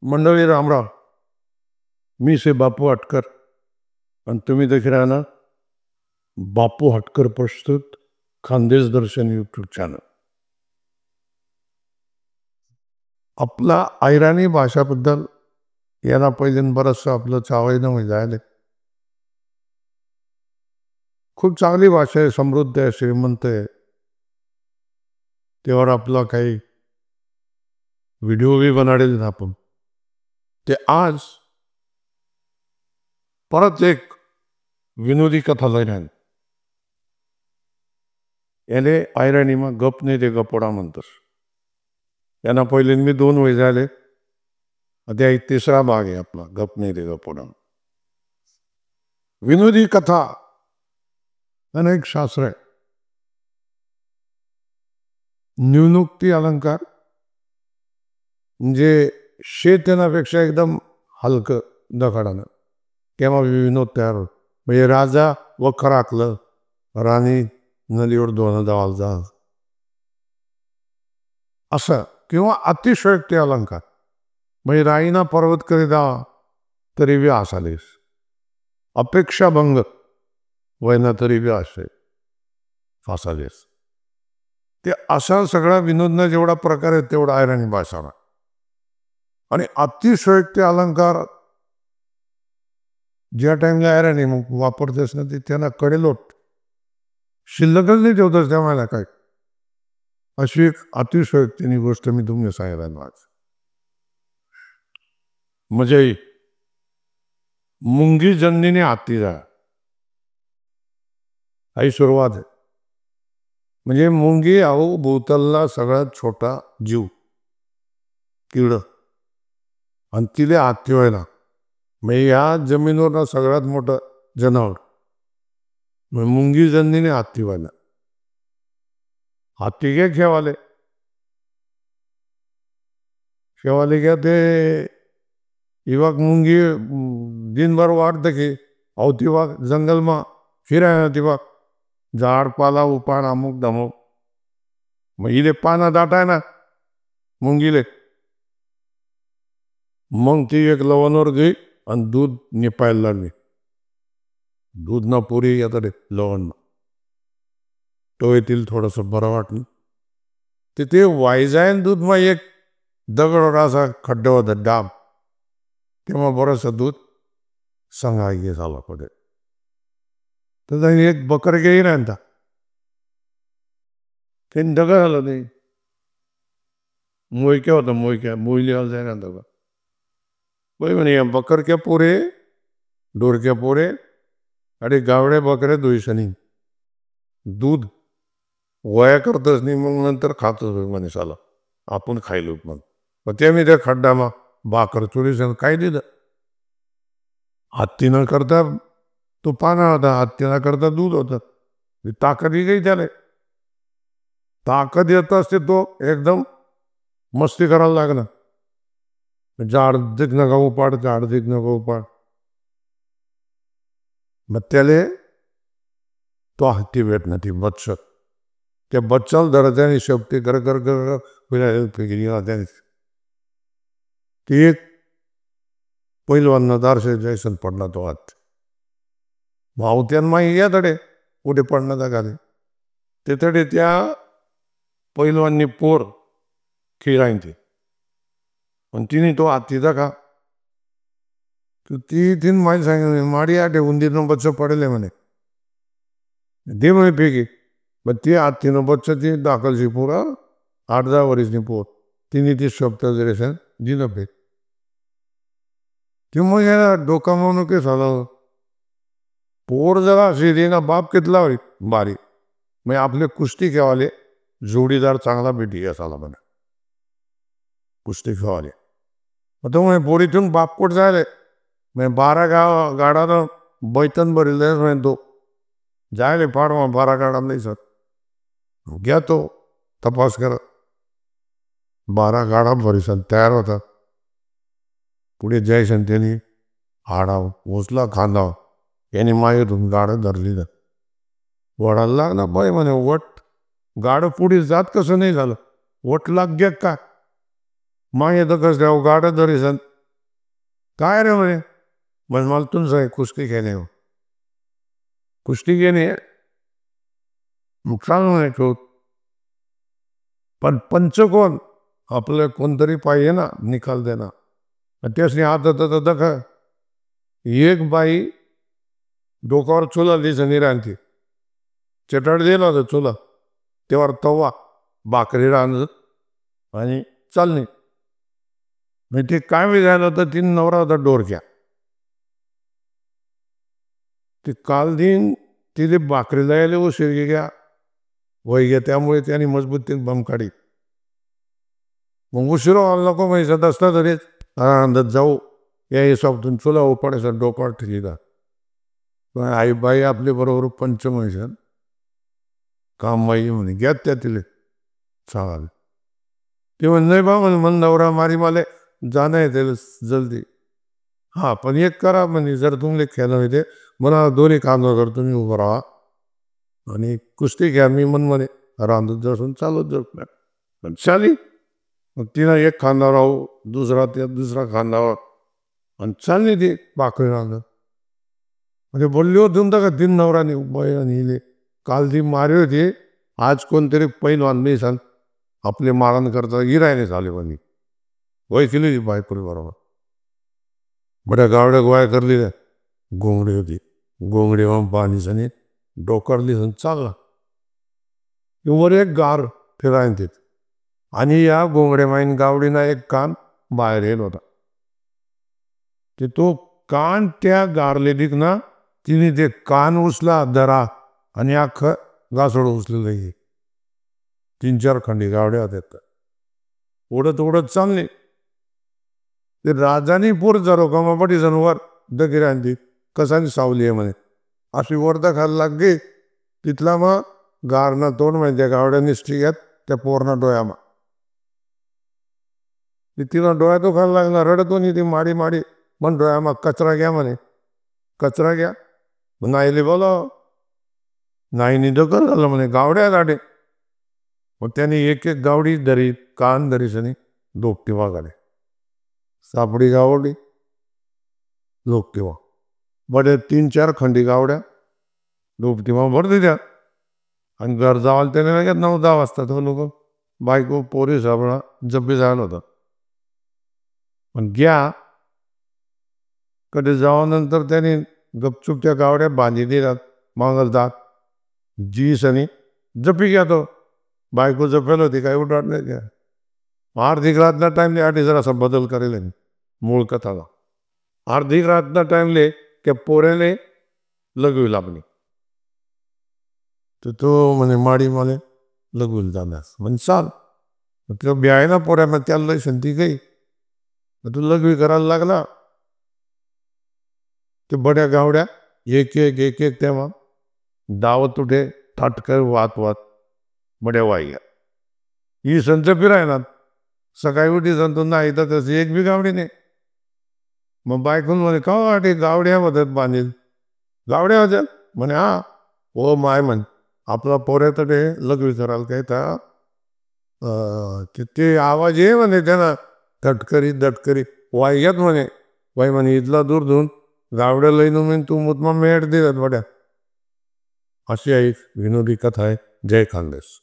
मंडळी रामराम. मी से बापू हटकर आणि तुम्ही देखील राहणार बापू हटकर प्रस्तुत खानदेश दर्शन यूट्यूब चॅनल. आपला ऐराणी भाषाबद्दल यांना पहिल्यांदा बरंचसं आपलं चावायनं म्हणजे जायला. खूप चांगली भाषा आहे, समृद्ध आहे, श्रीमंत आहे. त्यावर आपला काही व्हिडिओ बी बनाडेल आपण. ते आज परत एक विनोदी कथा लयन याने ऐराणीमा गप नाही ते गपोडा म्हणतस. यांना पहिले मी 2 वेळ झाले, आता एक तिसरा भाग आहे आपला गप नाही ते गपोडा. विनोदी कथा आणि एक शास्त्र आहे. न्यूनोक्ती अलंकार म्हणजे शेतनापेक्षा एकदम हलकं दखाडानं केव्हा विनोद तयार होत. म्हणजे राजा वखर आखलं, राणी नदीवर दोन धावाल जा असं, किंवा अतिशयोक्ती अलंकार म्हणजे राईना पर्वत करीदा तरी बी असालेस, अपेक्षाभंग वयना तरी बी असे असालेस. ते असा सगळा विनोदना जेवढा प्रकार आहे तेवढा ऐराणी भाषाला. आणि अतिशयोक्ती अलंकार ज्या टाइमला ऐराणी मग वापरतेस ना, ते त्यांना कडेलोट शिल्लकच नाही ठेवतच त्यामुळे काय. अशी एक अतिशयोक्तीनी गोष्ट मी तुम्ही सांगितलं आज. म्हणजे मुंगी जन्नीने हाती जा ही सुरुवात आहे. म्हणजे मुंगी अहो भोवतालला सगळ्यात छोटा जीव किड आणि तिले हाती व्हायला म्हणजे या जमिनीवर सगळ्यात मोठं जनावर मुंगी जन्नीने हाती व्हायला. हाती घ्या खेवाले खेवाले घ्या ते इवाक मुंगी दिनभर वाटतं की अहो तिवाक जंगलमा फिराय तिवाक झाड पाला उपान अमुक धमुक. मग इले पाना दाटाय ना मुंगीले, मग ती एक लवणवर गई आणि दूध निपायला लागली. दूध ना पुरी येतं रे लवण तो येतील थोडंसं बरं वाटलं. ते वायजायन दूध मग एक दगड असा खड्डा होता डाब, तेव्हा बरंचसं दूध संघाय गे झाला पडे. तर एक बकर घेई ना ते दगड झालं नाही मोयक्या होता मोयक्या मोयली जाय ना दगड बाई म्हणे बकर क्या पोरे डोरक्या पोरे अरे गावड्या बकऱ्या दोयसनी दूध वया करतच नाही, मग नंतर खातच म्हणे साला आपण खायलो. मग ते मी त्या खड्डामा बाकर चोरीस काय दिलं. हत्तीनं करता तो पाना होता, हत्तीनं करता दूध होतं. ताकद ही काही त्याला ताकद येत असते तो एकदम मस्ती करायला लागला. झाड दिग नका उपाड झाड दिग नका उपाड. मग त्याले तो हत्ती भेट ना ती बच्च त्या बच्चाला धरायच्या शेपटी कर कर कर त्याने ती एक पहिलवान दारशे जैसन पडला तो हात. भावत्यान माही या तडे कुठे पडण्याचा घाले ते तडे त्या पहिलवाननी पोर खेळायन ते पण तिने तो हातीचा का ती तीन माहिती सांगितलं माडी आठे उंदीरनं बच्च पडेल म्हणे दे म्हणे पैकी. मग ती हातीनं बच्च ती दाखलची पोरा 8-10 वर्षनी पोर तिने ती शब्द जरेसन दिलं पे ती मग याला डोका म्हणून के झालं पोर जरा अशी ना बाप कितला बारी मग आपले कुस्ती खेळाले जोडीदार चांगला भेटी असाला म्हणे कुस्ती खेळाले. मग तो म्हणे पोरीतून बापकोट जायले म्हणजे 12 गाडानं बैतन भरेल म्हणे तो जायले फार 12 गाडा नाही सर घ्या तो तपास करा. 12 गाडा भरीसन तयार होता. पुढे जायसन त्यांनी हाडाव उचला खांदा यांनी मायेतून गाडं धरली ना वडाला लागला बाई म्हणे वट गाडं पुढे जात कसं नाही झालं वट लाग गे का मागे तर कसं गाडं धरीसन काय रे म्हणे, मग मला तुमचं आहे कुस्ती खेळणे, कुस्ती घेणे नुकसान म्हणे, पण पंच कोण, आपलं कोणतरी पाहिजे ना निकाल देणार. त्यासनी आता तर दखा एक बाई डोक्यावर चुला दिसं निरांती चटाड दिला होता चुला, तेव्हा तवा भाकरी राहणं आणि चालणे. मग ते काय वेळ झालं होतं, तीन नवरा होता डोरक्या, ते काल दिन तिथे भाकरी जायला उशीर घ्या वय घ्या, त्यामुळे त्यांनी मजबूतीने बंब काढी. मग उशिरा व्हायला नको म्हैसात असता तरी आनंदात जाऊ या हिशोबातून चुला उपाडायचा डोक्यावर ठेवला. पण आई बाई आपल्या बरोबर पंच म्हैसात काम बाई म्हणे घ्यात त्या तिले सांगाल. ते म्हण नाही बा म्हणे मन नवरा मारी माले जाणं आहे त्याला जल्दी. हां पण एक करा म्हणे, जर तुम्हाला खेळणं होते मला दोन्ही काम जर तुम्ही उभं राहा आणि कुस्ती घ्या, मी मन म्हणे रांधत जसून चालत जात नाही. पण चाली मग तिनं एक खांदा राहू दुसरा त्या दुसरा खांदावर आणि चालली ती भाकरी रांधत. म्हणजे बोलली हो तुमचा का तीन नवराने बाई आणि काल ती मारी होती, आज कोणतरी पैलवान मी सांग आपले मारण करता गिरायने झाले म्हणे, वय केली ती बायकोरी बरोबर. बड्या गावड्या गोळ्या करली त्या घोंगडी होती, घोंगडी मग पाणीसनी डोकारली सण चालला. वर एक गार फिरायन तिथे आणि या घोंगडे माईन गावडीना एक कान बाहेर येत होता. ते तो कान त्या गारले दिक ना तिने ते कान उचला दरा आणि अख्खं घासोड उचलेलं आहे. 3-4 खंडी गावड्या होत्या. उडत उडत चालले ते राजानी पूर जरो कमापटी जनवर दगिरांती कसानी सावली आहे म्हणे, अशी वरदा खायला लागली. तिथला मग गारना तोंड म्हणजे त्या गावड्या निष्ठी घ्यात त्या पोरणा डोळ्यामा तिला डोळ्या तो खायला लागला, रडतो नाही ती माडी माडी पण डोळ्यामा कचरा घ्या म्हणे, कचरा घ्या. नाहीले बोलो नाही निदकर झालं म्हणे गावड्या गाडे. मग त्याने एक एक गावडी धरी कान धरीसनी डोकटीवा घाले, सापडी गावडी डोकटीवा बडे 3-4 खंडी गावड्या डोकटीवा भर दिल्या. आणि घर जावाल त्याने लगेच 9-10 वाजता तो लोक बायको पोरी साबळा जब्बी जायला होता. पण घ्या कधी जावानंतर त्याने गपचूप त्या गावड्या बांधी दिल्यात मांगलतात जीस आणि जपी घ्या. तो बायको जपेल होती काय उठाट नाही त्या अर्धिक रातना टाईमले आठी जरा असा बदल करेल मूळ कथाला. अर्धिक रातना टाईमले त्या पोऱ्याने लगवी लागली तर तो म्हणे माडी माले लगविल जाण्यास म्हणजे चाल. तेव्हा ब्यायना पोऱ्यानं त्याला संती काही तू लगवी करायला लागला. ते बड्या गावड्या एक एक एक एक तेव्हा दावत उठे थाटकर वात वात बड्या वाईया ही संच फिरायना सकाळी उठी संतो नाही तर तशी एक बी गावडी नाही. मग बायकून म्हणे का वाटे गावड्या होत्यात बांधील, गावड्या होत्यात म्हणे हा हो माय म्हण आपला पोऱ्यातडे लगवी करायला काय तर ते आवाज ये म्हणे त्यांना धटकरी धटकरी वाईयात म्हणे वाई म्हणे इथला दूर धुवून गावड्या लईन म्हणे तू मुतमा मेळ देतात बड्या. अशी एक विनोदी कथा आहे. जय खानदेश.